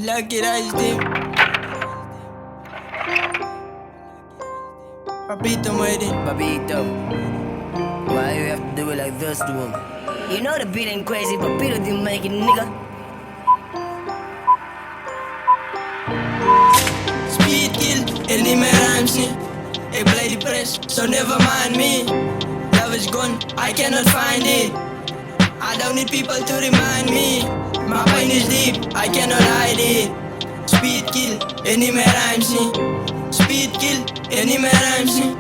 Lucky Rice Deep. Papito muere. Papito, why you have to do it like this to him? You know the beat ain't crazy, but Peter didn't make it, nigga. Speed kill, en niet meer rhymes niet. Ik play the press, so never mind me. Love is gone, I cannot find it. I don't need people to remind me. My pain is deep, I cannot hide it. Speed kill, en niet meer rhymes niet. Speed kill, en niet meer rhymes niet.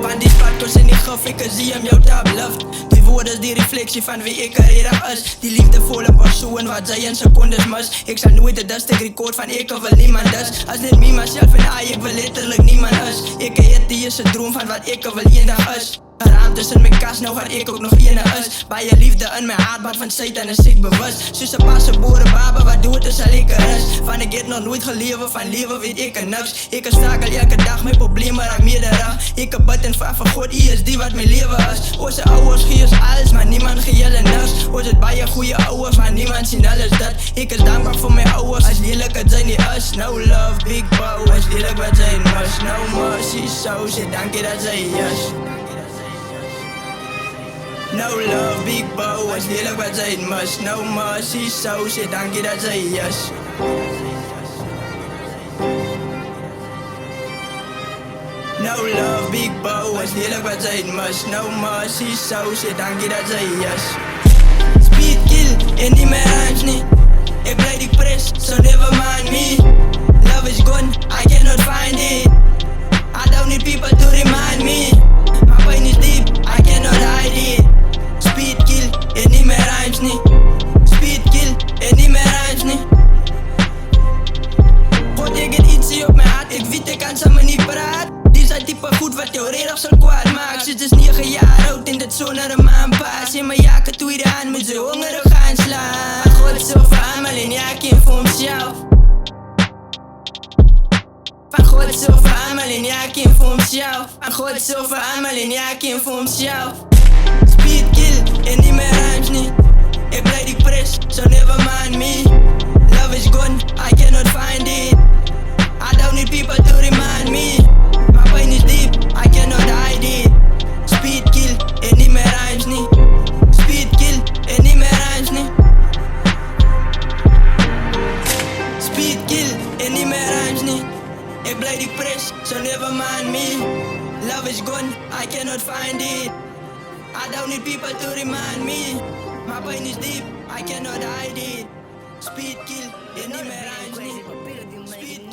Van die sparkels in die gaf, ik zie hem jou tabluft. Die woorden is die reflectie van wie ik er is. Die liefdevolle persoon wat zij in secondes mis. Ik zal nooit de dustig record van ik of wel niemand is. Als dit me, myself en I, ik wil letterlijk niemand is. Ik het die is een droom van wat ik of wel enig is. Een ruimte is in mijn kast, nou waar ik ook nog enig is. Bij je liefde in mijn hart, wat van Satan is ik bewust. Zussen passen boeren baba, wat doet is al ik er is. Van ik heb nog nooit geleven, van leven weet ik er niks. Ik strakel elke dag, mijn problemen raak meerdere. Ik heb bid en vraag van God, hier is die wat mijn leven is. Onze ouders geeft alles, maar niemand geeft er niks. Ons het bij je goede ouders, maar niemand zien alles dat. Ik is dankbaar voor mijn ouders, als lelijk het zijn niet is. No love, big bow, als lelijk wat zijn must. No mercy, so shit, dank je dat zij yes. No love, big bow, als lelijk wat zij must. No mercy, so shit, dank je dat zij yes. No love, big bow, als lelijk wat zij must. No mercy, so shit, dank je dat zij yes. Speed kill, en niet meer rhymes niet. Ik play die press, so never mind me. Love is gone, I cannot find it. I don't need people to remind me. My pain is deep, I cannot hide it. Speed kill, en niet meer rhymes niet. Speed kill, en niet meer rhymes niet. God, ik het iets op mijn hart, ik weet ik kan samen niet praten. Die zijn type goed wat theoretisch zal kwaad maakt. Ze is 9 jaar oud en dat zo naar een maand paas. In mijn jaken tweede aan met z'n hongeren gaan slaan. God zo voor allemaal en jaken voor hemzelf. Van God zo voor allemaal en jaken voor hemzelf. Van God zo voor allemaal en jaken voor hemzelf. Speed kill, en niet meer rhymes niet. Ik play die press, so never mind me. Love is gone, I cannot find it. I don't need people to remind me. My pain is deep, I cannot hide it. Speed kill, en niet meer rhymes niet. Speed kill, en niet meer rhymes niet. Speed kill, en niet meer rhymes niet. Ik play die press, so never mind me. Love is gone, I cannot find it. I don't need people to remind me. My pain is deep, I cannot hide it. Speed kill, en niet meer rhymes niet. Speed